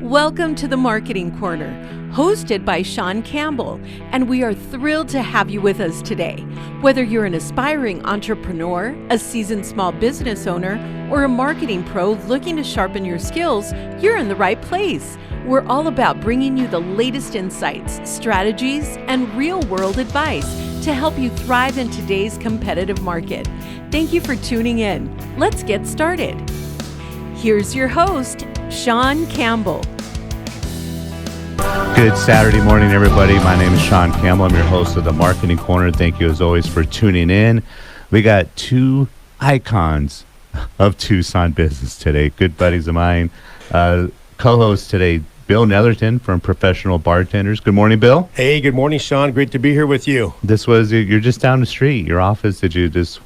Welcome to the Marketing Corner, hosted by Shawn Campbell, and we are thrilled to have you with us today. Whether you're an aspiring entrepreneur, a seasoned small business owner, or a marketing pro looking to sharpen your skills, you're in the right place. We're all about bringing you the latest insights, strategies, and real-world advice to help you thrive in today's competitive market. Thank you for tuning in. Let's get started. Here's your host, Shawn Campbell. Good Saturday morning, everybody. My name is Shawn Campbell. I'm your host of the Marketing Corner. Thank you, as always, for tuning in. We got two icons of Tucson business today, good buddies of mine. Co-host today, Bill Netherton from Professional Bartenders. Good morning, Bill. Hey, good morning, Shawn. Great to be here with you. You're just down the street, your office. Did you just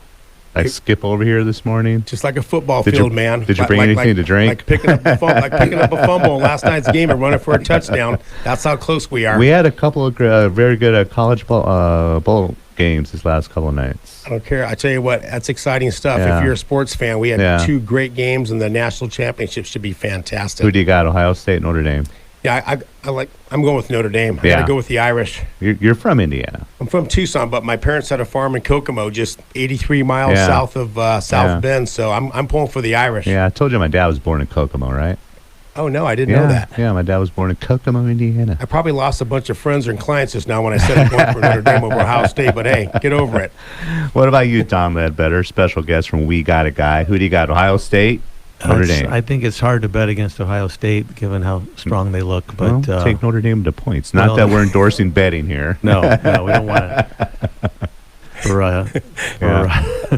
skip over here this morning? Just like a football field, man. Did you bring anything to drink? Like picking up a fumble in last night's game and running for a touchdown. That's how close we are. We had a couple of very good college bowl games this last couple of nights. I don't care. I tell you what, that's exciting stuff. Yeah. If you're a sports fan, we had two great games, and the national championship should be fantastic. Who do you got, Ohio State, Notre Dame? Yeah, I'm going with Notre Dame. I got to go with the Irish. You're from Indiana. I'm from Tucson, but my parents had a farm in Kokomo, just 83 miles south of South Bend, so I'm pulling for the Irish. Yeah, I told you my dad was born in Kokomo, right? Oh, no, I didn't know that. Yeah, my dad was born in Kokomo, Indiana. I probably lost a bunch of friends and clients just now when I said I'm going for Notre Dame over Ohio State, but hey, get over it. What about you, Don Ledbetter, special guest from We Got a Guy? Who do you got, Ohio State? Notre Dame. I think it's hard to bet against Ohio State given how strong they look. But take Notre Dame to points. Not that we're endorsing betting here. No, we don't want it. For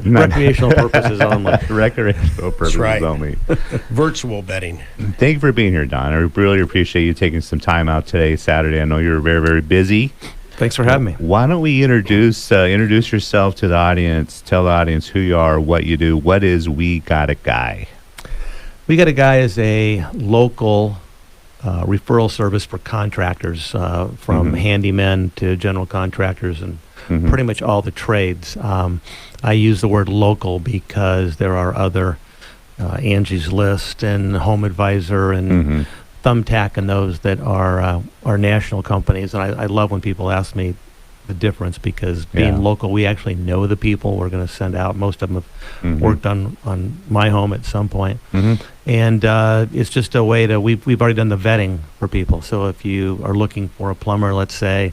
recreational purposes only. Recreational purposes only. Virtual betting. Thank you for being here, Don. I really appreciate you taking some time out today, Saturday. I know you're very, very busy. Thanks for having me. Why don't we introduce yourself to the audience, tell the audience who you are, what you do. What is We Got a Guy? We Got a Guy is a local referral service for contractors, from handymen to general contractors and pretty much all the trades. I use the word local because there are other Angie's List and Home Advisor and Thumbtack and those that are national companies. And I love when people ask me the difference because being local, we actually know the people we're going to send out. Most of them have worked on my home at some point. And it's just a way to, we've already done the vetting for people. So if you are looking for a plumber, let's say,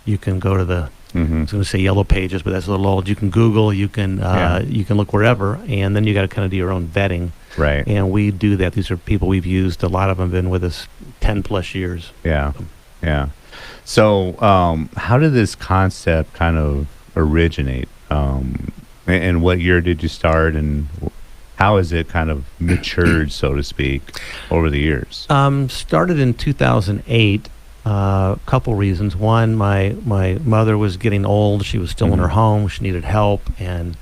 you can go to the, I was going to say Yellow Pages, but that's a little old. You can Google, you can look wherever, and then you got to kind of do your own vetting. Right. And we do that. These are people we've used. A lot of them have been with us 10 plus years. Yeah. So how did this concept kind of originate? And what year did you start, and how has it kind of matured, so to speak, over the years? Started in 2008. A couple reasons. One, my mother was getting old. She was still in her home. She needed help, and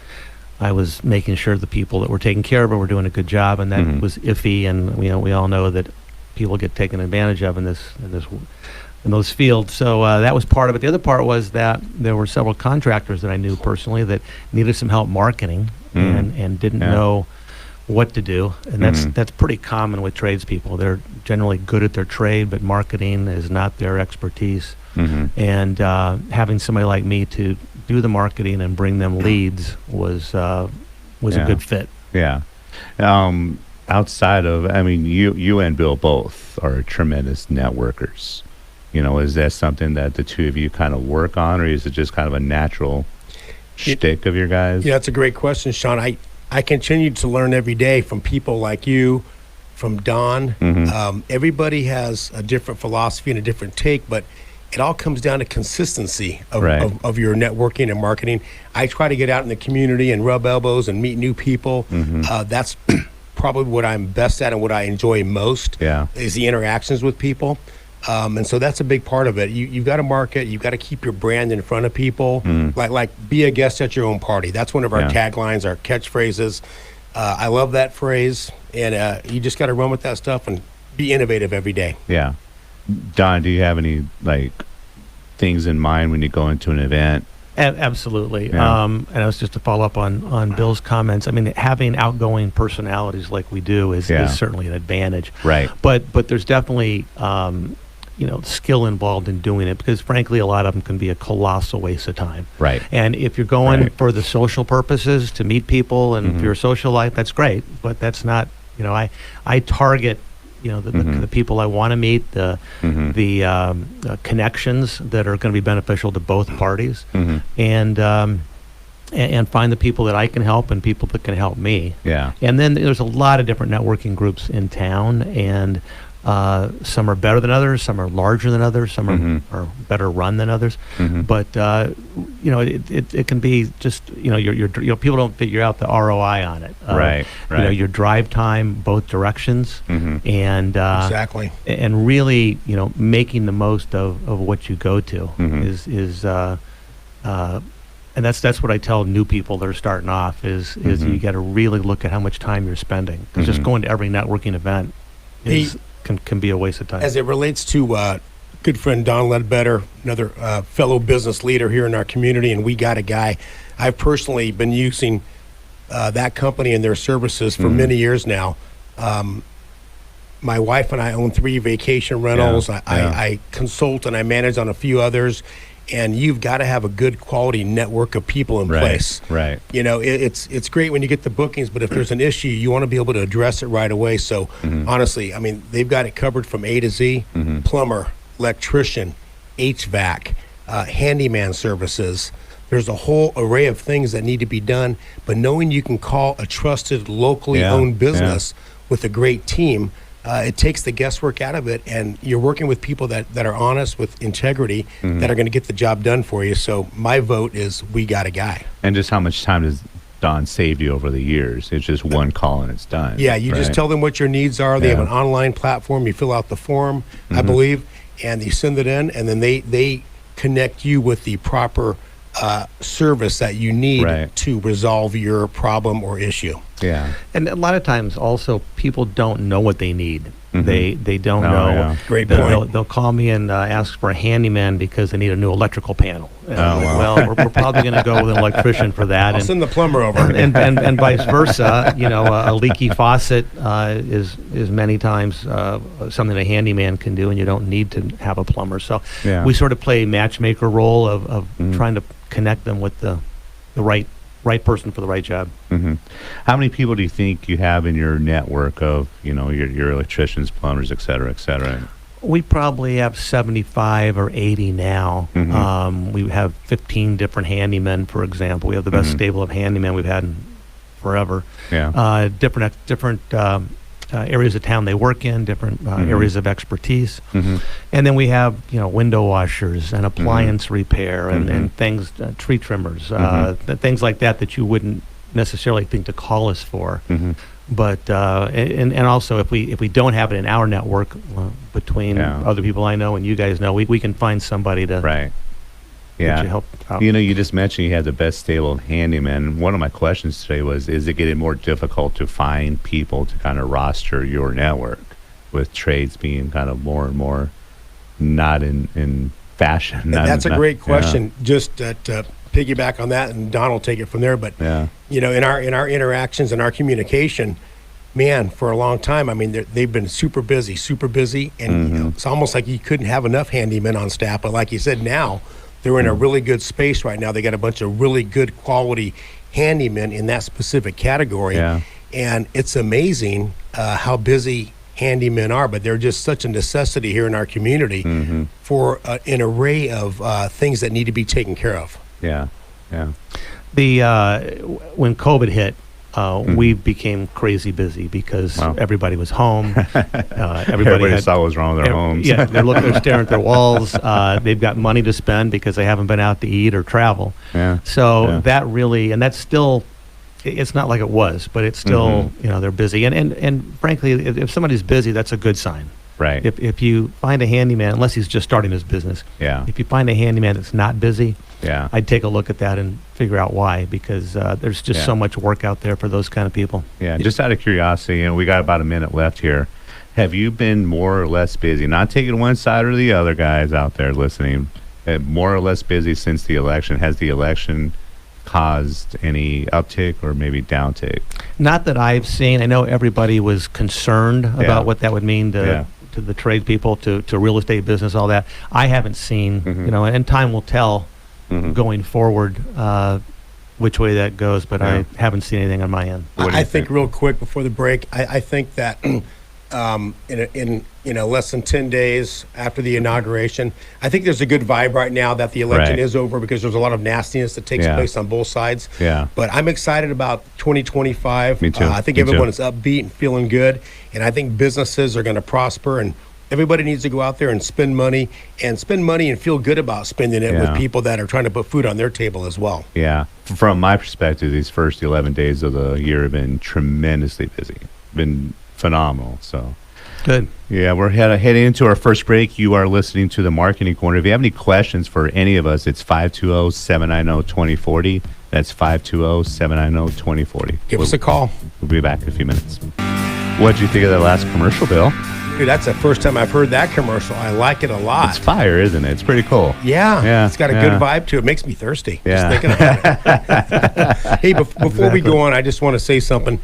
I was making sure the people that were taking care of her were doing a good job, and that was iffy. And we all know that people get taken advantage of in those fields. So that was part of it. The other part was that there were several contractors that I knew personally that needed some help marketing and didn't know what to do. And that's pretty common with tradespeople. They're generally good at their trade, but marketing is not their expertise. And having somebody like me to do the marketing and bring them leads was a good fit. Yeah. Outside of, you and Bill both are tremendous networkers. Is that something that the two of you kind of work on, or is it just kind of a natural shtick of your guys? Yeah, that's a great question, Shawn. I continue to learn every day from people like you, from Don. Everybody has a different philosophy and a different take, but it all comes down to consistency of your networking and marketing. I try to get out in the community and rub elbows and meet new people. That's probably what I'm best at and what I enjoy most is the interactions with people. And so that's a big part of it. You've got to market. You've got to keep your brand in front of people. Like be a guest at your own party. That's one of our taglines, our catchphrases. I love that phrase. And you just got to run with that stuff and be innovative every day. Yeah. Don, do you have any things in mind when you go into an event Absolutely. Yeah. And I was just to follow up on Bill's comments. I mean, having outgoing personalities like we do is certainly an advantage. Right. But there's definitely skill involved in doing it, because frankly, a lot of them can be a colossal waste of time. Right. And if you're going for the social purposes to meet people and for your social life, that's great. But that's not. I target. The people I want to meet, the connections that are going to be beneficial to both parties, and find the people that I can help and people that can help me. Yeah. And then there's a lot of different networking groups in town, and some are better than others, some are larger than others, some are better run than others. But it can be just people don't figure out the ROI on it. Right. Your drive time both directions, and Exactly. and really making the most of what you go to is and that's what I tell new people that are starting off is you got to really look at how much time you're spending, because just going to every networking event can be a waste of time. As it relates to good friend Don Ledbetter, another fellow business leader here in our community, and we got a guy. I've personally been using that company and their services for many years now. My wife and I own 3 vacation rentals. I consult and I manage on a few others. And you've got to have a good quality network of people in place. Right. It's great when you get the bookings, but if there's an issue, you want to be able to address it right away. So honestly, I mean, they've got it covered from A to Z: plumber, electrician, HVAC, handyman services. There's a whole array of things that need to be done. But knowing you can call a trusted, locally owned business with a great team, it takes the guesswork out of it, and you're working with people that are honest, with integrity, that are going to get the job done for you. So my vote is we got a guy. And just how much time does Don saved you over the years? It's just one call and it's done. Yeah, you just tell them what your needs are. They have an online platform. You fill out the form, I believe, and you send it in, and then they connect you with the proper service that you need to resolve your problem or issue. Yeah. And a lot of times also people don't know what they need. They don't know. Yeah. Great point. They'll call me and ask for a handyman because they need a new electrical panel. Wow. Well, we're probably going to go with an electrician for that. I'll send the plumber over. and vice versa. A leaky faucet is many times something a handyman can do, and you don't need to have a plumber. So we sort of play a matchmaker role of trying to connect them with the right person for the right job. How many people do you think you have in your network of your electricians, plumbers, et cetera, et cetera? We probably have 75 or 80 now. We have 15 different handymen, for example. We have the best stable of handymen we've had in forever. Different areas of town they work in, different areas of expertise. And then we have window washers and appliance repair and things, tree trimmers, things like that you wouldn't necessarily think to call us for. But and also if we don't have it in our network, between other people I know and you guys know, we can find somebody to get you help out. You just mentioned you had the best stable of handymen. One of my questions today was, is it getting more difficult to find people to kind of roster your network, with trades being kind of more and more not in fashion? That's a great question. Just to piggyback on that, and Don will take it from there. But in our interactions and our communication, man, for a long time, I mean, they've been super busy, and it's almost like you couldn't have enough handymen on staff. But like you said, now they're in a really good space right now. They got a bunch of really good quality handymen in that specific category. And it's amazing how busy handymen are, but they're just such a necessity here in our community for an array of things that need to be taken care of. When COVID hit, we became crazy busy because everybody was home. Everybody saw what was wrong with their homes. They're staring at their walls. They've got money to spend because they haven't been out to eat or travel. So that really, and that's still, it's not like it was, but it's still, they're busy. And frankly, if somebody's busy, that's a good sign. Right. If you find a handyman, unless he's just starting his business, if you find a handyman that's not busy, I'd take a look at that and figure out why, because there's just so much work out there for those kind of people. Just out of curiosity, we got about a minute left here. Have you been more or less busy? Not taking one side or the other, guys out there listening. more or less busy since the election. Has the election caused any uptick or maybe downtick? Not that I've seen. I know everybody was concerned about what that would mean to the trade people, to real estate business, all that. I haven't seen, and time will tell going forward which way that goes, but I haven't seen anything on my end. I think real quick before the break, I think that in less than 10 days after the inauguration, I think there's a good vibe right now that the election is over, because there's a lot of nastiness that takes place on both sides. But I'm excited about 2025. Me too. I think everyone is upbeat and feeling good, and I think businesses are going to prosper, and everybody needs to go out there and spend money and feel good about spending it with people that are trying to put food on their table as well. Yeah. From my perspective, these first 11 days of the year have been tremendously busy. Been phenomenal. So good. Yeah, we're heading into our first break. You are listening to the Marketing Corner. If you have any questions for any of us, it's 520-790-2040. That's 520-790-2040. Give us a call. We'll be back in a few minutes. What did you think of that last commercial, Bill? Dude, that's the first time I've heard that commercial. I like it a lot. It's fire, isn't it? It's pretty cool. Yeah. It's got a good vibe to it. It makes me thirsty just thinking about it. Hey, before we go on, I just want to say something.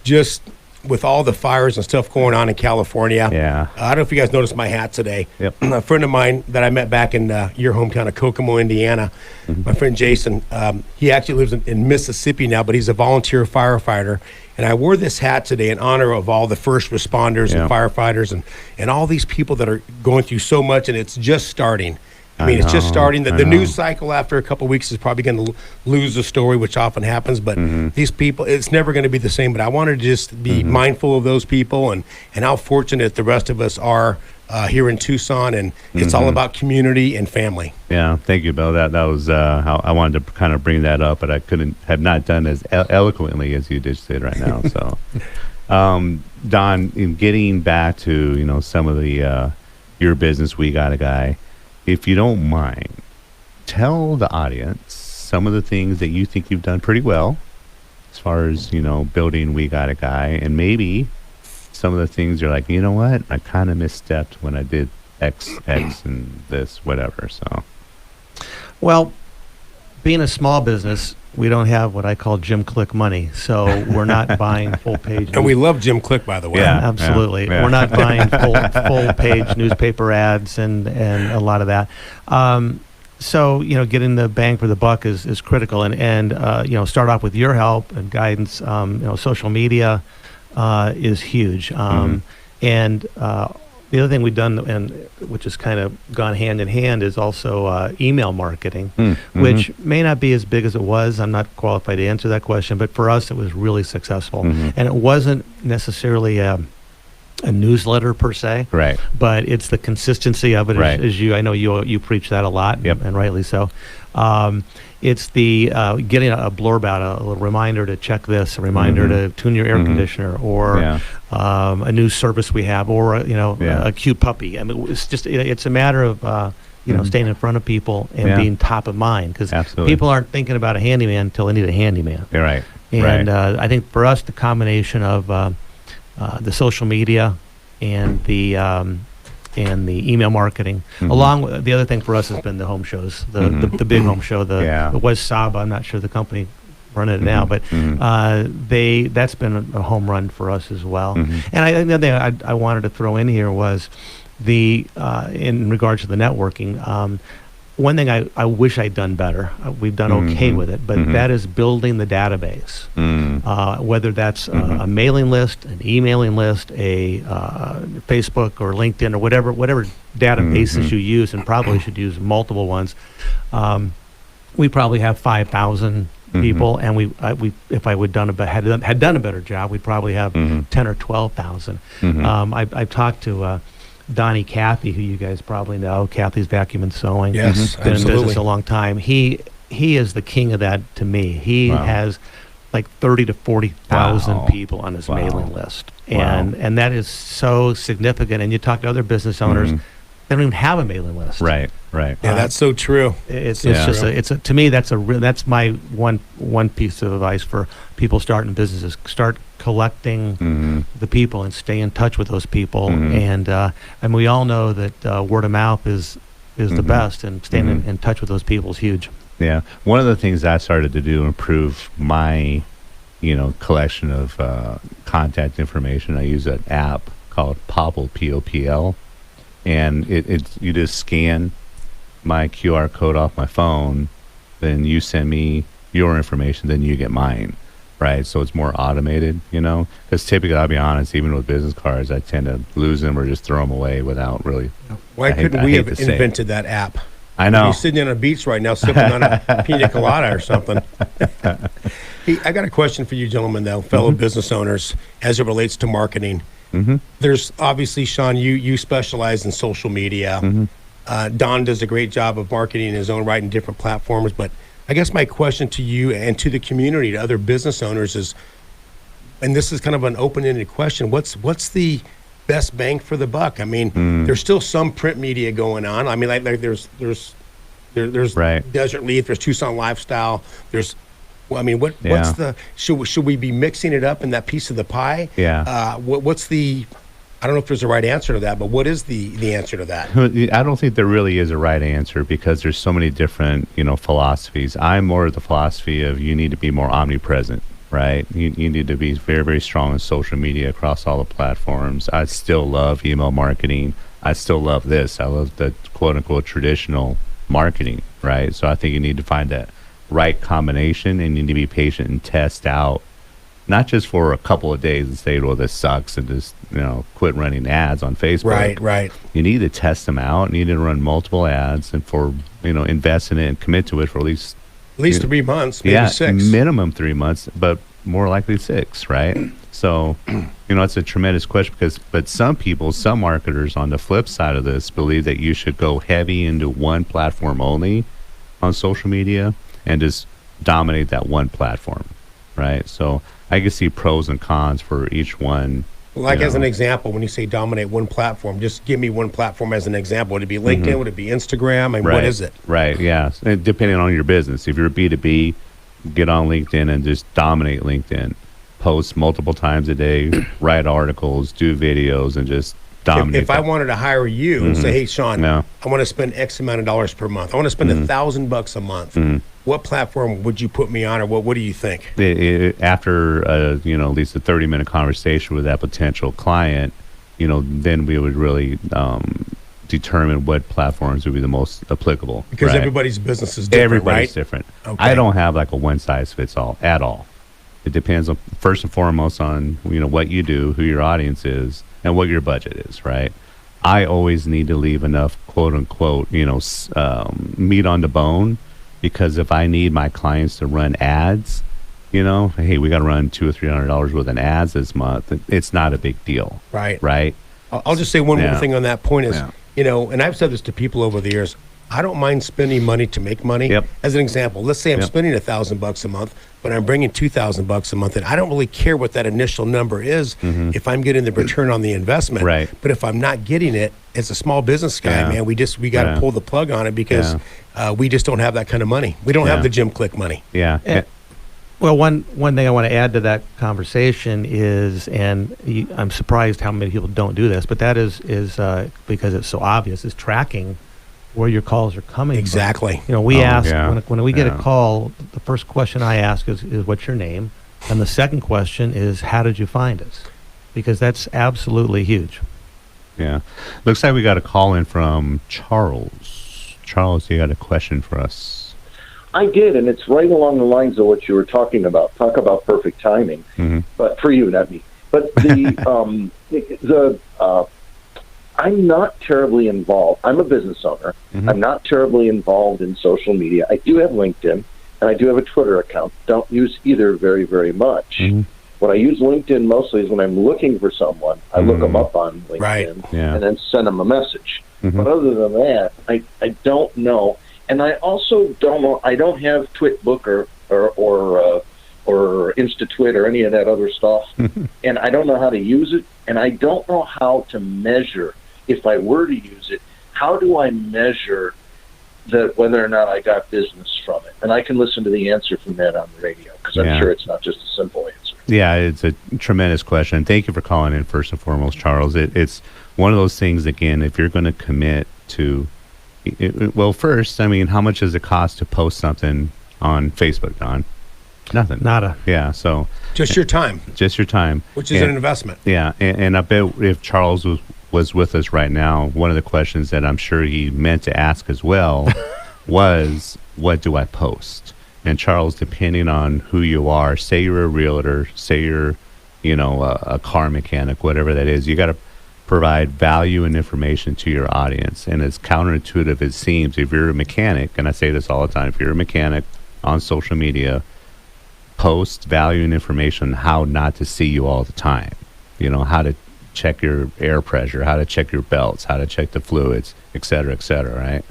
Just with all the fires and stuff going on in California. I don't know if you guys noticed my hat today. A friend of mine that I met back in your hometown of Kokomo, Indiana, my friend Jason, he actually lives in Mississippi now, but he's a volunteer firefighter. And I wore this hat today in honor of all the first responders and firefighters and all these people that are going through so much, and it's just starting. I mean, it's just starting. The news cycle after a couple of weeks is probably going to lose the story, which often happens. But these people, it's never going to be the same. But I wanted to just be mindful of those people and how fortunate the rest of us are here in Tucson. And it's all about community and family. Yeah, thank you, Bill. That was how I wanted to kind of bring that up, but I have not done as eloquently as you just did right now. So, Don, in getting back to some of the your business, We Got a Guy. If you don't mind, tell the audience some of the things that you think you've done pretty well as far as, building We Got a Guy, and maybe some of the things you're like, you know what, I kind of misstepped when I did X, and this, whatever. So, well, being a small business, we don't have what I call Jim Click money, so we're not buying full page. And we love Jim Click, by the way. Yeah, absolutely. We're not buying full page newspaper ads and a lot of that. So getting the bang for the buck is critical, and start off with your help and guidance. Social media is huge, and the other thing we've done, and which has kind of gone hand in hand, is also email marketing, which may not be as big as it was. I'm not qualified to answer that question, but for us, it was really successful. And it wasn't necessarily a newsletter per se, right? But it's the consistency of it. Right. As I know you preach that a lot, and rightly so. It's the getting a blurb out, a little reminder to check this, a reminder to tune your air conditioner, or a new service we have, or a cute puppy. I mean, it's a matter of staying in front of people and being top of mind, because people aren't thinking about a handyman until they need a handyman. You're right. And I think for us, the combination of the social media and the email marketing, along with the other thing for us has been the home shows, the big home show. It was Saba. I'm not sure the company running it now, but that's been a home run for us as well. And the other thing I wanted to throw in here was in regards to the networking. One thing I wish I'd done better. We've done okay with it, but that is building the database. Whether that's a mailing list, an emailing list, a Facebook or LinkedIn or whatever databases you use, and probably should use multiple ones. We probably have 5,000 people, and we if I would had done a better job, we'd probably have 10 or 12,000. I've talked to Donnie Cathy, who you guys probably know. Cathy's Vacuum and Sewing. Yes, been in business a long time. He is the king of that to me. He has like 30 to 40,000 people on his mailing list, and that is so significant. And you talk to other business owners, they don't even have a mailing list. Right. Yeah, that's so true. It's just to me that's my one piece of advice for people starting businesses. Start collecting the people and stay in touch with those people. And we all know that word of mouth is is the best, and staying in touch with those people is huge. Yeah. One of the things I started to do to improve my, collection of contact information, I use an app called Popl, P-O-P-L, and you just scan my QR code off my phone, then you send me your information, then you get mine, right? So it's more automated, because typically, I'll be honest, even with business cards, I tend to lose them or just throw them away without really. Why couldn't we have invented that app? I know. You're sitting on a beach right now, sipping on a pina colada or something. Hey, I got a question for you, gentlemen, though, fellow business owners, as it relates to marketing. There's obviously, Shawn, you specialize in social media. Don does a great job of marketing in his own right in different platforms. But I guess my question to you and to the community, to other business owners is, and this is kind of an open-ended question, what's the best bang for the buck? I mean, there's still some print media going on. I mean, like there's right. Desert Leaf, there's Tucson Lifestyle, what's the should we be mixing it up in that piece of the pie? Yeah. What's the, I don't know if there's a right answer to that, but what is the answer to that? I don't think there really is a right answer because there's so many different, philosophies. I'm more of the philosophy of you need to be more omnipresent, right? You need to be very, very strong in social media across all the platforms. I still love email marketing. I still love this. I love the quote unquote traditional marketing, right? So I think you need to find that right combination, and you need to be patient and test out, not just for a couple of days and say, well, this sucks, and just quit running ads on Facebook. Right. You need to test them out. You need to run multiple ads, and for invest in it and commit to it for at least 3 months, maybe 6. Minimum 3 months, but more likely 6, right? So it's a tremendous question but some marketers on the flip side of this believe that you should go heavy into one platform only on social media and just dominate that one platform, right? So I can see pros and cons for each one. Like as an example, when you say dominate one platform, just give me one platform as an example. Would it be LinkedIn? Would it be Instagram? I mean, what is it? Right, yeah. And depending on your business. If you're a B2B, get on LinkedIn and just dominate LinkedIn. Post multiple times a day, write articles, do videos, and just dominate. If I wanted to hire you and say, hey, Shawn, I want to spend X amount of dollars per month. I want to spend $1,000 a month. What platform would you put me on, or what do you think? After at least a 30-minute conversation with that potential client, then we would really determine what platforms would be the most applicable. Because everybody's business is different. Everybody's different. Okay. I don't have like a one size fits all at all. It depends on, first and foremost, on what you do, who your audience is, and what your budget is. Right. I always need to leave enough quote unquote meat on the bone. Because if I need my clients to run ads, hey, we got to run $200 or $300 worth of ads this month. It's not a big deal. Right. I'll just say one more thing on that point is, and I've said this to people over the years, I don't mind spending money to make money. Yep. As an example, let's say I'm spending $1,000 a month, but I'm bringing $2,000 a month, and I don't really care what that initial number is if I'm getting the return on the investment. Right. But if I'm not getting it, as a small business guy, man, we got to pull the plug on it because we just don't have that kind of money. We don't have the Jim Click money. Yeah. Well, one thing I want to add to that conversation is, I'm surprised how many people don't do this, but that is because it's so obvious, is tracking where your calls are coming from. We ask, when we get a call, the first question I ask is what's your name? And the second question is, how did you find us? Because that's absolutely huge. Yeah. Looks like we got a call in from Charles. Charles, you got a question for us? I did, and it's right along the lines of what you were talking about. Talk about perfect timing, but for you, not me. But I'm not terribly involved. I'm a business owner. I'm not terribly involved in social media. I do have LinkedIn, and I do have a Twitter account. Don't use either very, very much. When I use LinkedIn mostly is when I'm looking for someone. I look them up on LinkedIn and then send them a message. But other than that, I don't know. And I also don't know. I don't have Twitbook or InstaTwit or any of that other stuff. And I don't know how to use it. And I don't know how to measure. If I were to use it, how do I measure that whether or not I got business from it? And I can listen to the answer from that on the radio because I'm sure it's not just a simple answer. Yeah, it's a tremendous question. Thank you for calling in, first and foremost, Charles. It's one of those things, again, if you're going to commit to Well, first, I mean, how much does it cost to post something on Facebook, Don? Nothing. Nada. Yeah. So Just your time, just your time, which is an investment. Yeah, and I bet if Charles was with us right now, one of the questions that I'm sure he meant to ask as well was, what do I post? And Charles, depending on who you are, say you're a realtor, say you're, a car mechanic, whatever that is, you got to provide value and information to your audience. And as counterintuitive as it seems, if you're a mechanic, and I say this all the time, if you're a mechanic on social media, post value and information, how not to see you all the time. How to check your air pressure, how to check your belts, how to check the fluids, et cetera, right?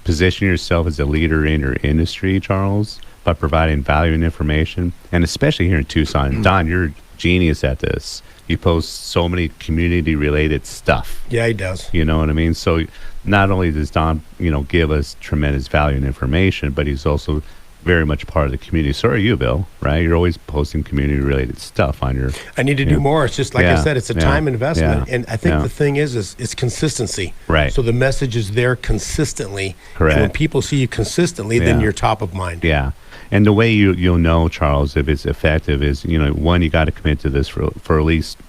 Position yourself as a leader in your industry, Charles, by providing value and information. And especially here in Tucson, Don, you're a genius at this. You post so many community-related stuff. Yeah, he does. You know what I mean? So not only does Don, give us tremendous value and information, but he's also very much part of the community. So are you, Bill, right? You're always posting community-related stuff on your... I need to do more. It's just, like I said, it's a time investment. Yeah. And I think the thing is it's consistency. Right. So the message is there consistently. Correct. And when people see you consistently, then you're top of mind. Yeah. And the way you'll know, Charles, if it's effective is, one, you got to commit to this for at least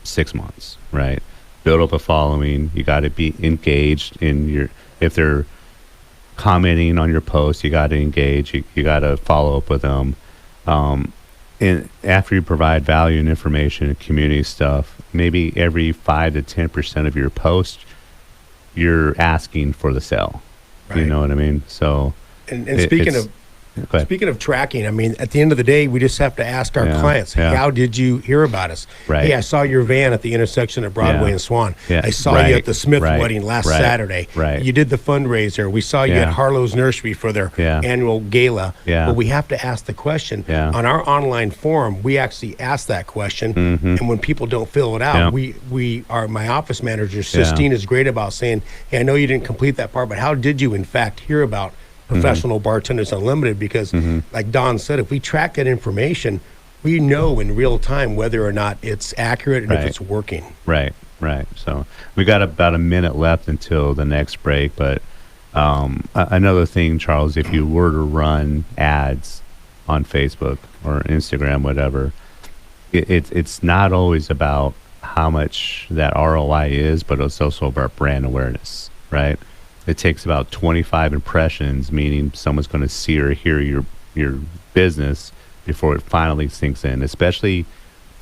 6 months, right? Build up a following. You got to be engaged in if they're commenting on your post, you got to engage. You got to follow up with them. And after you provide value and information and community stuff, maybe every 5 to 10% of your post, you're asking for the sale. Right. You know what I mean? So, and speaking of tracking, I mean, at the end of the day, we just have to ask our clients, hey, how did you hear about us? Right. Hey, I saw your van at the intersection of Broadway and Swan. Yeah. I saw you at the Smith wedding last Saturday. Right. You did the fundraiser. We saw you at Harlow's Nursery for their annual gala. Yeah. But we have to ask the question. Yeah. On our online forum, we actually ask that question. Mm-hmm. And when people don't fill it out, my office manager, Sistine, is great about saying, hey, I know you didn't complete that part, but how did you, in fact, hear about Professional Bartenders Unlimited? Because like Don said, if we track that information, we know in real time whether or not it's accurate and if it's working. Right. So we got about a minute left until the next break. But another thing, Charles, if you were to run ads on Facebook or Instagram, whatever, it's not always about how much that ROI is, but it's also about brand awareness, right? It takes about 25 impressions, meaning someone's going to see or hear your business before it finally sinks in, especially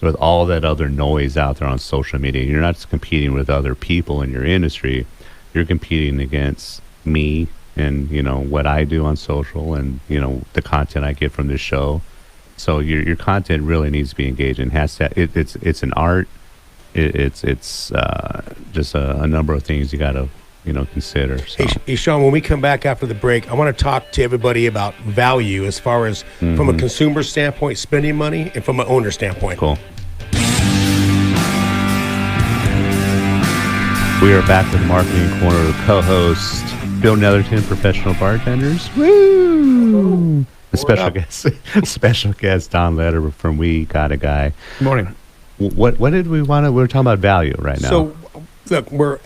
with all that other noise out there on social media. You're not just competing with other people in your industry. You're competing against me and, what I do on social and, the content I get from this show. So your content really needs to be engaging. It's an art. It's just a number of things you got to consider. So. Hey, Shawn, when we come back after the break, I want to talk to everybody about value as far as from a consumer standpoint, spending money, and from an owner standpoint. Cool. We are back with Marketing Corner co-host Bill Netherton, Professional Bartenders. Woo! A special guest, Don Ledbetter from We Got a Guy. Good morning. What did we want to? We're talking about value right now. So, look, we're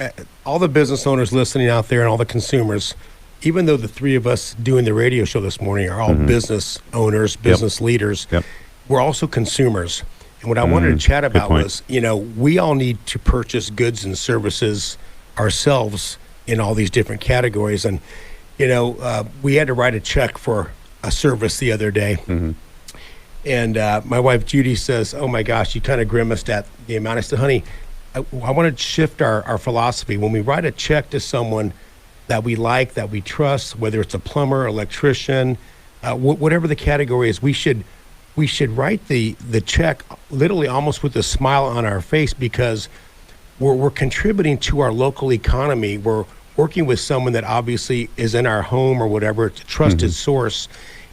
all the business owners listening out there and all the consumers. Even though the three of us doing the radio show this morning are all business owners, business leaders, we're also consumers. And what I wanted to chat about was, we all need to purchase goods and services ourselves in all these different categories. And, we had to write a check for a service the other day. And my wife, Judy, says, oh, my gosh, you kind of grimaced at the amount. I said, honey, I want to shift our philosophy. When we write a check to someone that we like, that we trust, whether it's a plumber, electrician, whatever the category is, we should write the check literally almost with a smile on our face, because we're contributing to our local economy. We're working with someone that obviously is in our home or whatever. It's a trusted source.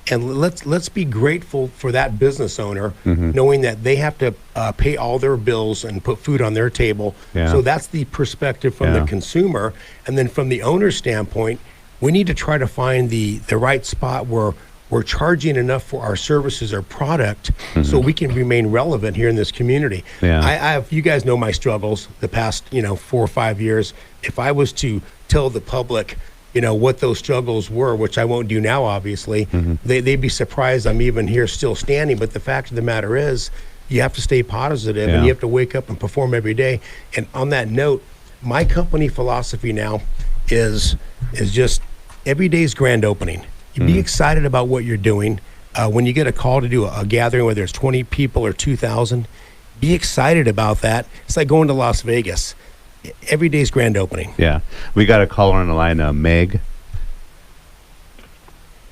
And let's be grateful for that business owner, knowing that they have to pay all their bills and put food on their table. Yeah. So that's the perspective from the consumer. And then from the owner's standpoint, we need to try to find the right spot where we're charging enough for our services or product so we can remain relevant here in this community. Yeah. I have, you guys know my struggles the past 4 or 5 years. If I was to tell the public what those struggles were, which I won't do now, obviously, they'd be surprised I'm even here still standing. But the fact of the matter is, you have to stay positive and you have to wake up and perform every day. And on that note, my company philosophy now is just every day's grand opening. You be excited about what you're doing. When you get a call to do a gathering, whether it's 20 people or 2,000, be excited about that. It's like going to Las Vegas. Every day's grand opening. Yeah. We got a caller on the line, Meg.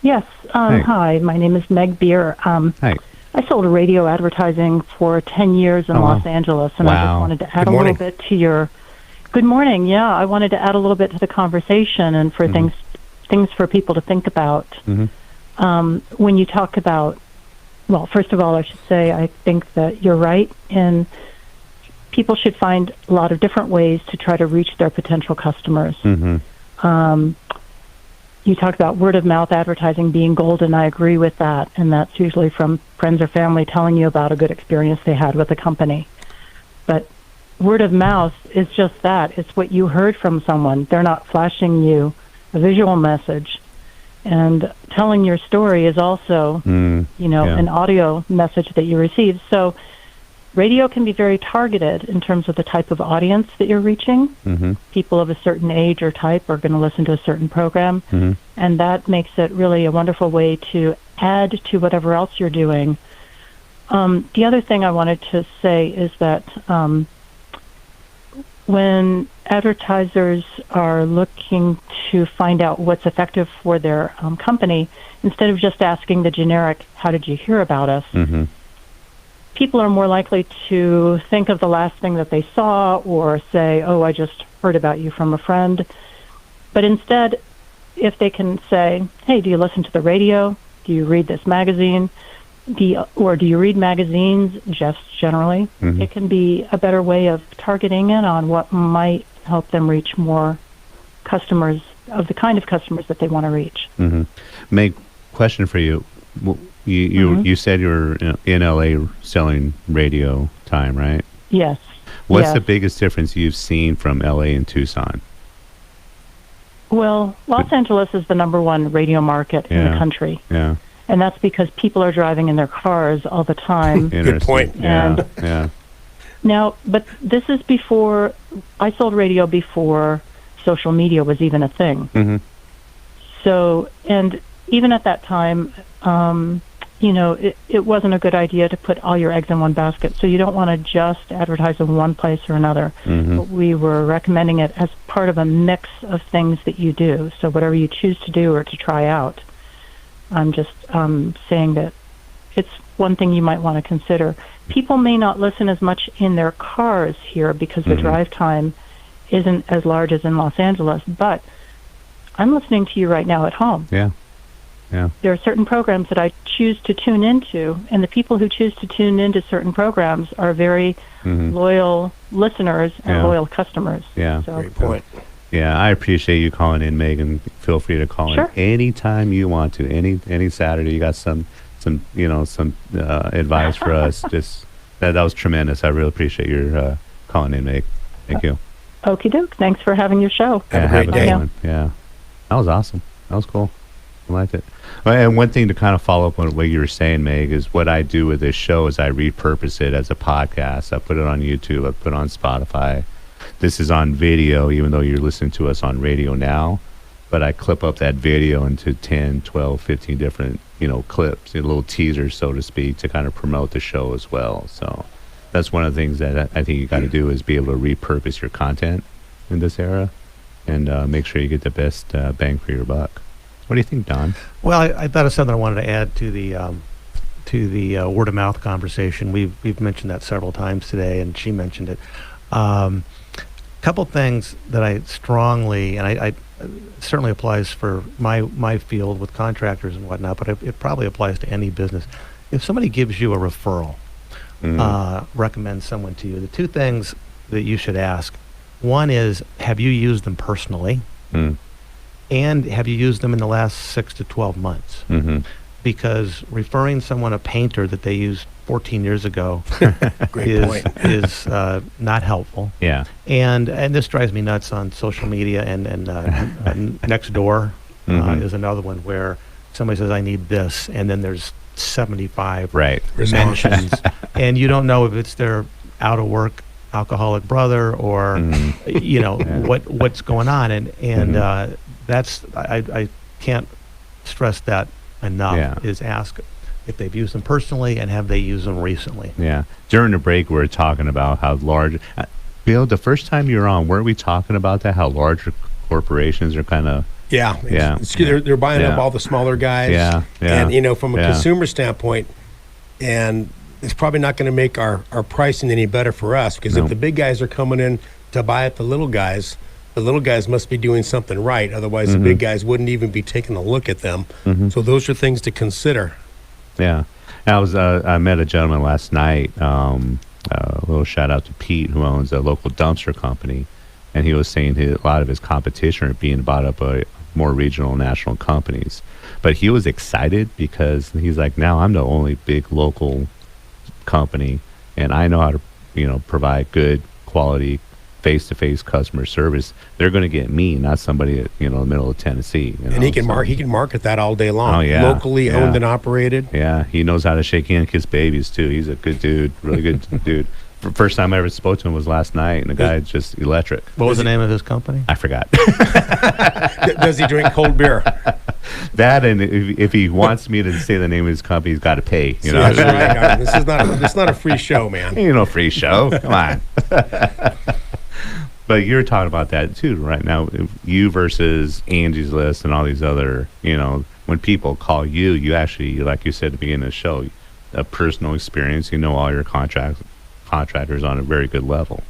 Yes. Hi, my name is Meg Beer. Hi. I sold radio advertising for 10 years in Los Angeles, and I just wanted to add a little bit to your... Good morning. Yeah, I wanted to add a little bit to the conversation and for things for people to think about. When you talk about... Well, first of all, I should say I think that you're right, and people should find a lot of different ways to try to reach their potential customers. You talked about word-of-mouth advertising being golden. I agree with that, and that's usually from friends or family telling you about a good experience they had with a company. But word of mouth is just that. It's what you heard from someone. They're not flashing you a visual message. And telling your story is also, an audio message that you receive. So radio can be very targeted in terms of the type of audience that you're reaching. People of a certain age or type are going to listen to a certain program, and that makes it really a wonderful way to add to whatever else you're doing. The other thing I wanted to say is that when advertisers are looking to find out what's effective for their company, instead of just asking the generic, how did you hear about us, people are more likely to think of the last thing that they saw or say, oh, I just heard about you from a friend. But instead, if they can say, hey, do you listen to the radio? Do you read this magazine? Or do you read magazines just generally? It can be a better way of targeting in on what might help them reach more customers of the kind of customers that they want to reach. Meg, question for you. You said you're in LA selling radio time, right? Yes. What's the biggest difference you've seen from LA and Tucson? Well, Los Angeles is the number one radio market in the country. Yeah. And that's because people are driving in their cars all the time. Good point. And now, but this is before, I sold radio before social media was even a thing. So, and even at that time, it wasn't a good idea to put all your eggs in one basket. So you don't want to just advertise in one place or another. But we were recommending it as part of a mix of things that you do. So whatever you choose to do or to try out, I'm just saying that it's one thing you might want to consider. People may not listen as much in their cars here because the drive time isn't as large as in Los Angeles, but I'm listening to you right now at home. Yeah. There are certain programs that I choose to tune into, and the people who choose to tune into certain programs are very loyal listeners and loyal customers. Yeah. So, Great point. Yeah, I appreciate you calling in, Megan. Feel free to call in anytime you want to. Any Saturday, you got some advice for us. Just that was tremendous. I really appreciate your calling in, Meg. Thank you. Okie doke. Thanks for having your show. Have a great day. Yeah, that was awesome. That was cool. I liked it. And one thing to kind of follow up on what you were saying, Meg, is what I do with this show is I repurpose it as a podcast. I put it on YouTube. I put it on Spotify. This is on video, even though you're listening to us on radio now. But I clip up that video into 10, 12, 15 different, clips, little teasers, so to speak, to kind of promote the show as well. So that's one of the things that I think you got to do is be able to repurpose your content in this era and make sure you get the best bang for your buck. What do you think, Don? Well, I thought of something I wanted to add to the word of mouth conversation. We've mentioned that several times today, and she mentioned it. Couple things that I strongly, and I certainly applies for my field with contractors and whatnot, but it probably applies to any business. If somebody gives you a referral, recommends someone to you, the two things that you should ask, one is, have you used them personally? And have you used them in the last 6 to 12 months? Because referring someone a painter that they used 14 years ago Great point. is not helpful. Yeah. And this drives me nuts on social media and next door is another one where somebody says, I need this, and then there's 75 Right. mentions, and you don't know if it's their out of work alcoholic brother or you know what's going on, and that's I can't stress that enough. Yeah. Is ask if they've used them personally and have they used them recently. Yeah. During the break, we were talking about how large. Bill, the first time you were on, weren't we talking about that? How larger corporations are kind of. Yeah. They're buying up all the smaller guys. Yeah. And, you know, from a consumer standpoint, and it's probably not going to make our pricing any better for us, because if the big guys are coming in to buy up the little guys must be doing something right. Otherwise, the big guys wouldn't even be taking a look at them. So those are things to consider. Yeah. I met a gentleman last night, a little shout out to Pete, who owns a local dumpster company, and he was saying a lot of his competition are being bought up by more regional national companies. But he was excited because he's like, now I'm the only big local company, and I know how to, you know, provide good quality face-to-face customer service. They're going to get me, not somebody at, you know, the middle of Tennessee. You know? And he can market that all day long. Oh, yeah. Locally owned and operated. Yeah, he knows how to shake hand, kiss babies too. He's a good dude, really good dude. First time I ever spoke to him was last night, and the guy's just electric. What was the name of his company? I forgot. Does he drink cold beer? That, and if he wants me to say the name of his company, he's got to pay. You know, That's right. This is not a free show, man. Ain't no free show. Come on. But you're talking about that too right now. You versus Angie's List and all these other, you know, when people call you, you actually, like you said at the beginning of the show, a personal experience. You know all your contractors on a very good level.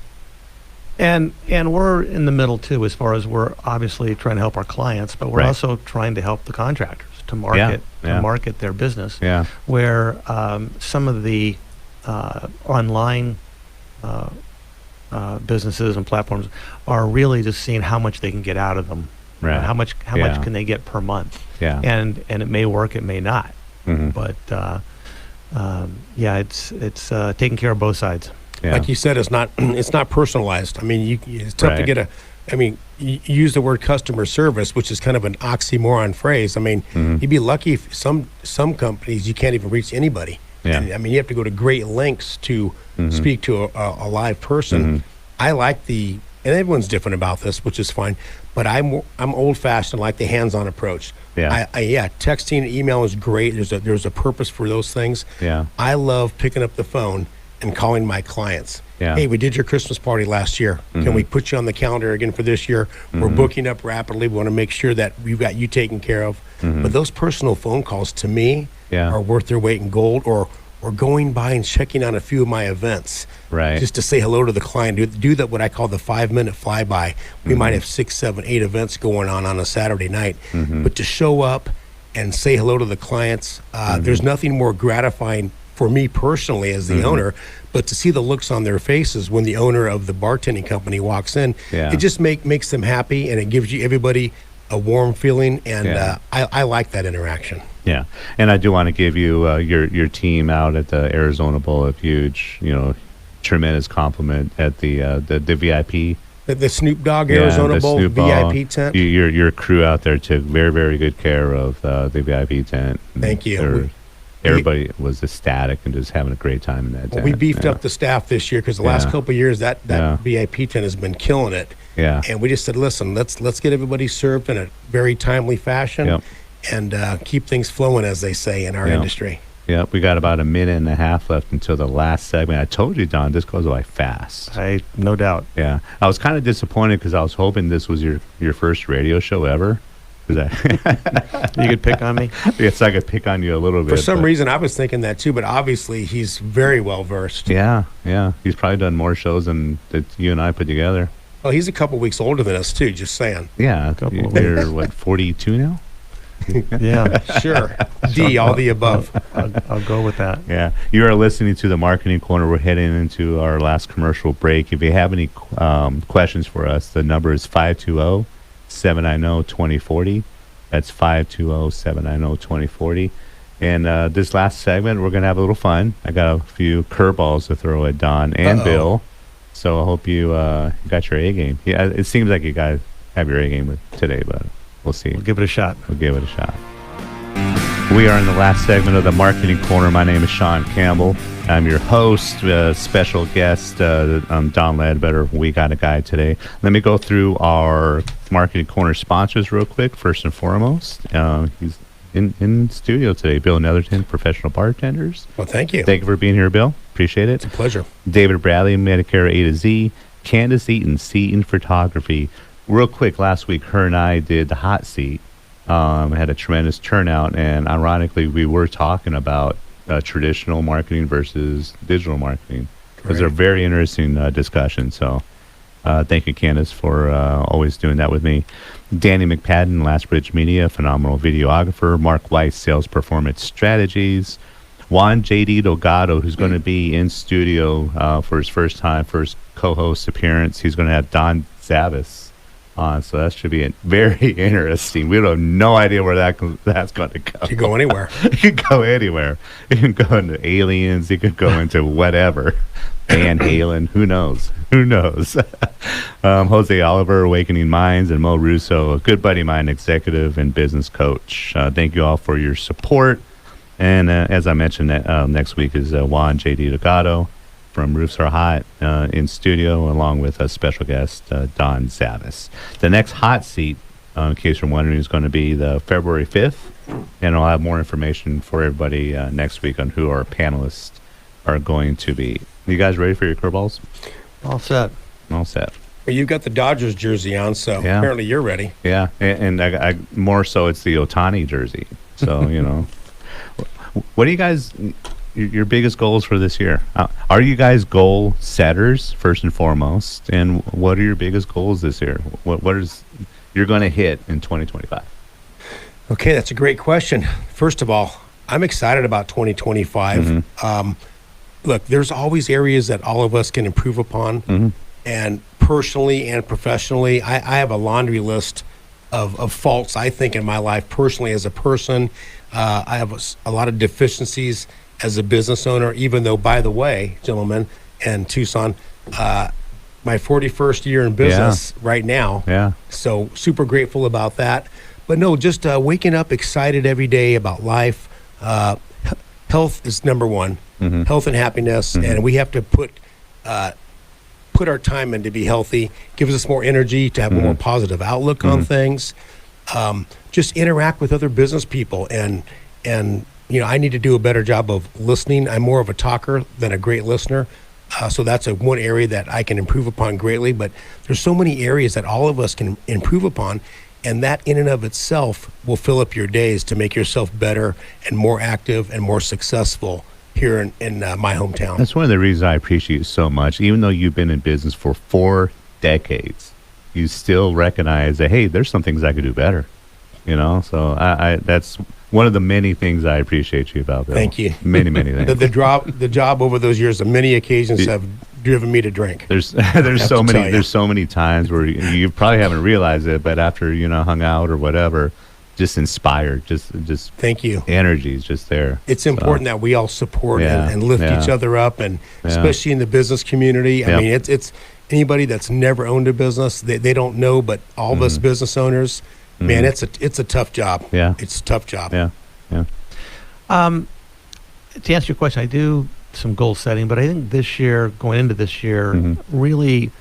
And we're in the middle too, as far as we're obviously trying to help our clients, but we're also trying to help the contractors to market their business. Yeah. Where some of the online businesses and platforms are really just seeing how much they can get out of them. Right. How much can they get per month? Yeah. And it may work, it may not. But it's taking care of both sides. Yeah. Like you said, it's not personalized. I mean, it's tough to get you use the word customer service, which is kind of an oxymoron phrase. I mean, you'd be lucky if some companies you can't even reach anybody. Yeah. And, I mean, you have to go to great lengths to speak to a live person. I like and everyone's different about this, which is fine, but I'm old-fashioned, like the hands-on approach. Yeah. Texting and email is great. There's a purpose for those things. Yeah. I love picking up the phone and calling my clients. Yeah. Hey, we did your Christmas party last year. Can we put you on the calendar again for this year? We're booking up rapidly. We want to make sure that we've got you taken care of. But those personal phone calls, to me, are worth their weight in gold, or going by and checking on a few of my events. Right. Just to say hello to the client. Do that, what I call the 5-minute flyby. We might have 6, 7, 8 events going on a Saturday night. But to show up and say hello to the clients, there's nothing more gratifying for me personally as the owner, but to see the looks on their faces when the owner of the bartending company walks in, it just makes them happy, and it gives everybody a warm feeling, and I like that interaction. Yeah, and I do want to give you your team out at the Arizona Bowl a huge, you know, tremendous compliment at the VIP. The Snoop Dogg Arizona Bowl VIP tent. Your crew out there took very, very good care of the VIP tent. Thank you. Everybody was ecstatic and just having a great time in that tent. We beefed up the staff this year because the last couple of years that VIP tent has been killing it. Yeah. And we just said, listen, let's get everybody served in a very timely fashion and keep things flowing, as they say in our industry. Yeah, we got about a minute and a half left until the last segment. I told you, Don, this goes by fast. No doubt. Yeah. I was kind of disappointed because I was hoping this was your first radio show ever. You could pick on me? Yes, I could pick on you a little bit. For some reason, I was thinking that too, but obviously he's very well versed. Yeah. He's probably done more shows than that you and I put together. Well, he's a couple weeks older than us too, just saying. Yeah. You're, 42 now? Yeah. Sure. D, all the above. I'll go with that. Yeah. You are listening to the Marketing Corner. We're heading into our last commercial break. If you have any questions for us, the number is 520-790-2040. That's 520-790-2040. And this last segment, we're going to have a little fun. I got a few curveballs to throw at Don and Bill. So I hope you got your A game. Yeah, it seems like you guys have your A game today, but we'll see. We'll give it a shot. We are in the last segment of the Marketing Corner. My name is Shawn Campbell. I'm your host, special guest, Don Ledbetter. We got a guy today. Let me go through our Marketing Corner sponsors real quick. First and foremost, he's in studio today, Bill Netherton, Professional Bartenders. Well, thank you. Thank you for being here, Bill. Appreciate it. It's a pleasure. David Bradley, Medicare A to Z. Candace Seaton Photography. Real quick, last week, her and I did the hot seat. Had a tremendous turnout, and ironically, we were talking about traditional marketing versus digital marketing. It was a very interesting discussion. So thank you, Candace, for always doing that with me. Danny McPadden, Last Bridge Media, phenomenal videographer. Mark Weiss, Sales Performance Strategies. Juan J.D. Delgado, who's going to be in studio for his first co-host appearance. He's going to have Don Zavis on, so that should be very interesting. We have no idea where that's going to go. You can go anywhere. You can go anywhere. You can go into aliens. You can go into whatever. Van Halen. Who knows? Jose Oliver, Awakening Minds, and Mo Russo, a good buddy of mine, executive and business coach. Thank you all for your support. And as I mentioned, next week is Juan J.D. Delgado from Roofs Are Hot in studio, along with a special guest, Don Zavis. The next hot seat, in case you're wondering, is going to be the February 5th. And I'll have more information for everybody next week on who our panelists are going to be. You guys ready for your curveballs? All set. All set. Well, you've got the Dodgers jersey on, so apparently you're ready. Yeah, and I more so it's the Ohtani jersey. So, what are you guys, your biggest goals for this year? Are you guys goal setters, first and foremost? And what are your biggest goals this year? What is you're going to hit in 2025? Okay, that's a great question. First of all, I'm excited about 2025. Mm-hmm. Look, there's always areas that all of us can improve upon. Mm-hmm. And personally and professionally, I have a laundry list of faults, I think, in my life personally as a person. I have a lot of deficiencies as a business owner, even though, by the way, gentlemen, and Tucson, my 41st year in business right now. Yeah. So super grateful about that. But no, just waking up excited every day about life. Health is number one. Mm-hmm. Health and happiness, mm-hmm. and we have to put our time in to be healthy. Gives us more energy to have a more positive outlook on things. Just interact with other business people, and I need to do a better job of listening. I'm more of a talker than a great listener, so that's one area that I can improve upon greatly. But there's so many areas that all of us can improve upon, and that in and of itself will fill up your days to make yourself better and more active and more successful here in my hometown. That's one of the reasons I appreciate you so much. Even though you've been in business for 4 decades, you still recognize that, hey, there's some things I could do better. So I that's one of the many things I appreciate you about, Bill. Thank you. Many things. The job over those years, on many occasions, have driven me to drink. There's so many times where you probably haven't realized it, but after hung out or whatever, just inspired, just thank you. Energy is just there. It's important that we all support and lift each other up, and especially in the business community. I mean, it's anybody that's never owned a business, they don't know, but all of us business owners, man, it's a tough job. Yeah, it's a tough job. Yeah. To answer your question, I do some goal setting, but I think going into this year, really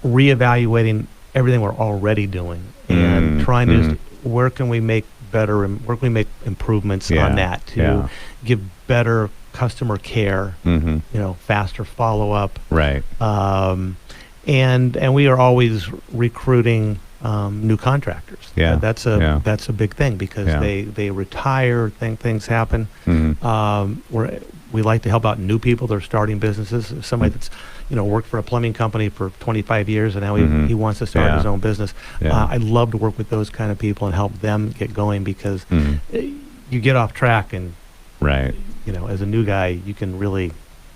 reevaluating everything we're already doing and trying to where can we make better and where can we make improvements on that to give better customer care, faster follow up, right? And we are always recruiting new contractors. Yeah, that's a big thing because they retire, things happen. We like to help out new people that are starting businesses. Somebody that's worked for a plumbing company for 25 years and now he wants to start his own business. I love to work with those kind of people and help them get going because you get off track and as a new guy you can really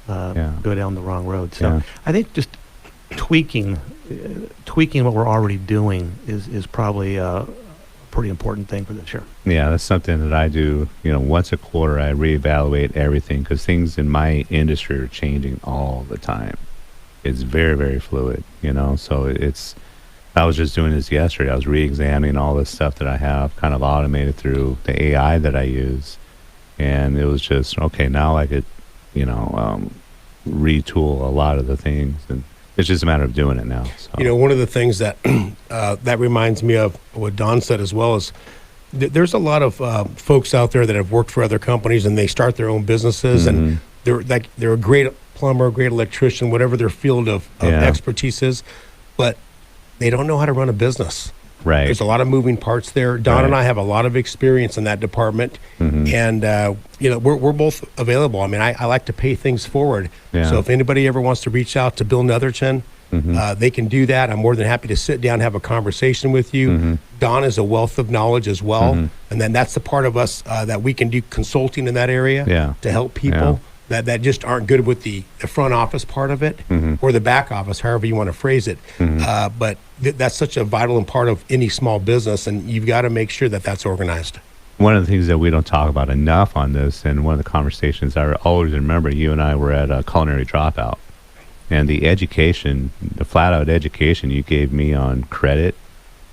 go down the wrong road. So I think just tweaking what we're already doing is probably pretty important thing for this year. Yeah, that's something that I do. Once a quarter, I reevaluate everything because things in my industry are changing all the time. It's very, very fluid. So I was just doing this yesterday. I was re-examining all this stuff that I have kind of automated through the AI that I use, and it was just okay. Now I could, retool a lot of the things, and it's just a matter of doing it now. So. One of the things that that reminds me of what Don said as well is there's a lot of folks out there that have worked for other companies and they start their own businesses, and they're a great plumber, great electrician, whatever their field of expertise is, but they don't know how to run a business. Right. There's a lot of moving parts there. Don and I have a lot of experience in that department, and we're both available. I mean, I like to pay things forward. Yeah. So if anybody ever wants to reach out to Bill Netherton, they can do that. I'm more than happy to sit down and have a conversation with you. Don is a wealth of knowledge as well, and then that's the part of us that we can do consulting in that area to help people. That just aren't good with the front office part of it or the back office, however you want to phrase it. But that's such a vital part of any small business, and you've got to make sure that that's organized. One of the things that we don't talk about enough on this, and one of the conversations I always remember, you and I were at a culinary dropout, and the education, the flat-out education you gave me on credit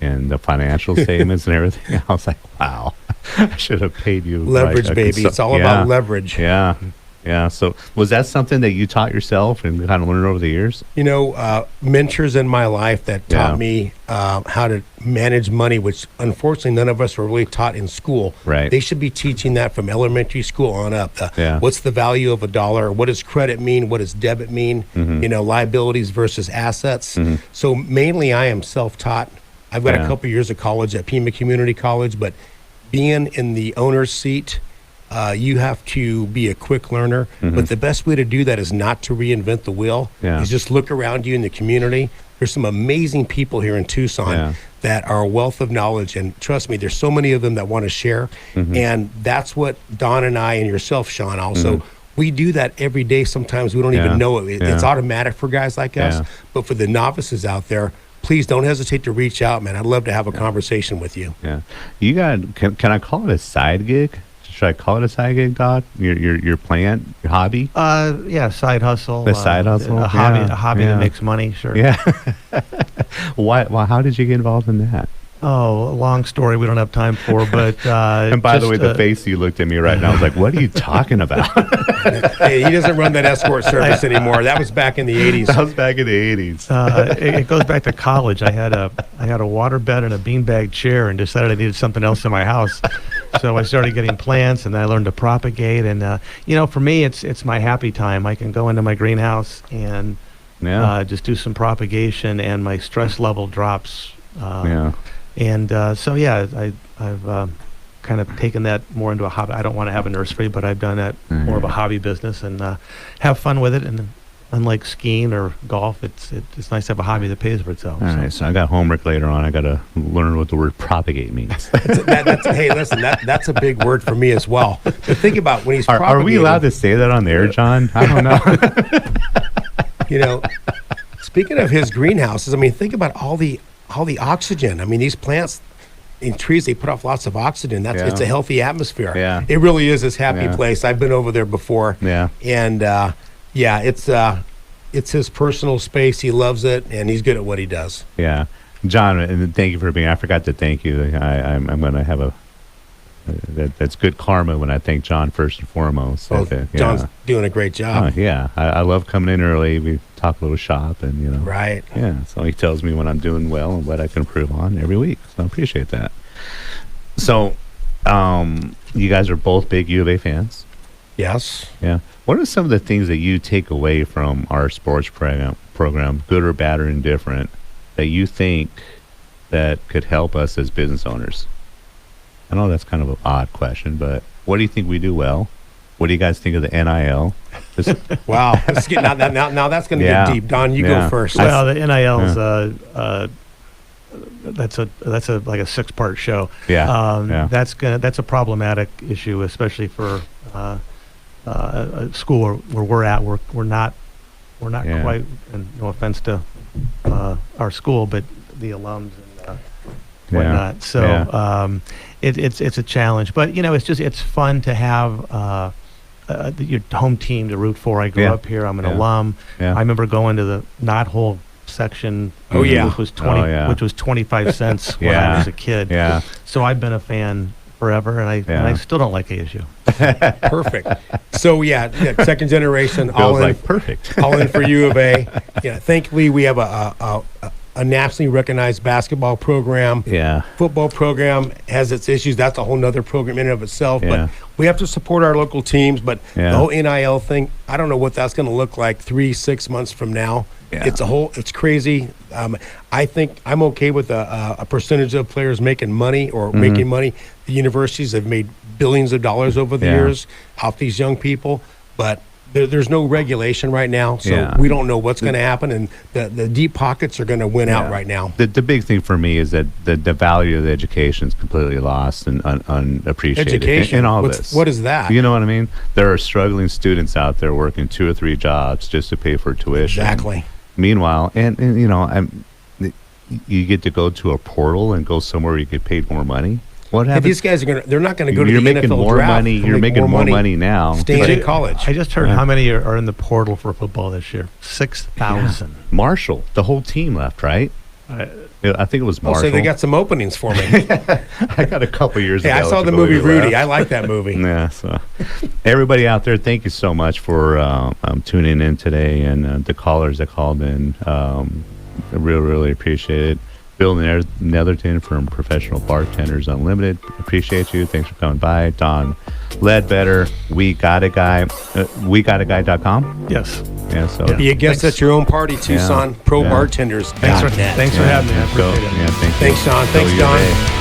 and the financial statements and everything, I was like, wow, I should have paid you. Leverage, baby. It's all about leverage. Yeah. Yeah. So was that something that you taught yourself and kind of learned over the years? Mentors in my life that taught me how to manage money, which unfortunately none of us were really taught in school. Right. They should be teaching that from elementary school on up. What's the value of $1? What does credit mean? What does debit mean? Liabilities versus assets. So mainly I am self-taught. I've got a couple years of college at Pima Community College, but being in the owner's seat, you have to be a quick learner, but the best way to do that is not to reinvent the wheel. Is just look around you in the community. There's some amazing people here in Tucson that are a wealth of knowledge, and trust me, there's so many of them that want to share, and that's what Don and I and yourself, Shawn, also, we do that every day. Sometimes we don't even know it. It's automatic for guys like us, but for the novices out there, please don't hesitate to reach out, man. I'd love to have a conversation with you. Yeah. You got, can I call it a side gig? Should I call it a side gig, Doc? Your plant, your hobby? Side hustle. The side hustle? A hobby that makes money, sure. Yeah. Why? Well, how did you get involved in that? Oh, a long story we don't have time for, but... and by the way, the face you looked at me right now, I was like, what are you talking about? Hey, he doesn't run that escort service anymore. That was back in the 80s. That was back in the 80s. It goes back to college. I had a water bed and a beanbag chair and decided I needed something else in my house. So I started getting plants, and I learned to propagate. And, for me, it's my happy time. I can go into my greenhouse and just do some propagation, and my stress level drops. And I've kind of taken that more into a hobby. I don't want to have a nursery, but I've done that more of a hobby business and have fun with it. And unlike skiing or golf, it's nice to have a hobby that pays for itself. All right, so I got homework later on. I got to learn what the word propagate means. Hey, listen, that's a big word for me as well. But think about when he's propagating. Are we allowed to say that on the air, John? I don't know. Speaking of his greenhouses, I mean, think about all the oxygen. I mean, these plants in trees, they put off lots of oxygen. It's a healthy atmosphere. Yeah. It really is this happy place. I've been over there before. Yeah. And it's his personal space. He loves it, and he's good at what he does. Yeah. John, and thank you for being. I forgot to thank you. I'm going to have that's good karma when I thank John first and foremost. John's doing a great job. I love coming in early. We talk a little shop, and right. Yeah, so he tells me when I'm doing well and what I can improve on every week. So I appreciate that. So, you guys are both big U of A fans. Yes. Yeah. What are some of the things that you take away from our sports program, good or bad or indifferent, that you think that could help us as business owners? I know that's kind of an odd question, but what do you think we do well? What do you guys think of the NIL? Wow, now that's going to get deep. Don, you go first. Well, the NIL is that's a like a 6-part show. That's a problematic issue, especially for a school where we're at. We're not quite. And no offense to our school, but the alums and whatnot. So it's a challenge, but it's fun to have your home team to root for. I grew up here. I'm an alum. I remember going to the knothole section, which was 25 cents when I was a kid. Yeah. So I've been a fan forever, and I still don't like ASU. Perfect. So second generation, all in, perfect. all in for U of A. Yeah, thankfully we have a nationally recognized basketball program. Yeah. Football program has its issues. That's a whole nother program in and of itself. But we have to support our local teams. But the whole NIL thing, I don't know what that's going to look like 3-6 months from now. Yeah. It's crazy. I think I'm okay with a percentage of players making money or making money. The universities have made billions of dollars over the years off these young people, but there's no regulation right now, so we don't know what's going to happen, and the deep pockets are going to win out right now. The big thing for me is that the value of the education is completely lost and unappreciated. Education? In all this. What is that? You know what I mean? There are struggling students out there working 2 or 3 jobs just to pay for tuition. Exactly. Meanwhile, you get to go to a portal and go somewhere where you get paid more money. What happens? These guys they're not going to go to the making NFL more draft. money. You're making more money now. Staying in college. I just heard how many are in the portal for football this year. 6,000. Marshall, the whole team left, right? I think it was Marshall. So they got some openings for me. I got a couple years ago. I saw the movie Rudy. I like that movie. Yeah. So, everybody out there, thank you so much for tuning in today, and the callers that called in. I really appreciate it. Bill Netherton from Professional Bartenders Unlimited. Appreciate you. Thanks for coming by. Don Ledbetter, We Got a Guy, WeGotAGuy.com. Yes. Yeah. So be a guest at your own party, Tucson. Pro Bartenders. Thanks for having me. I appreciate it. Thanks, Sean. Thanks, Don.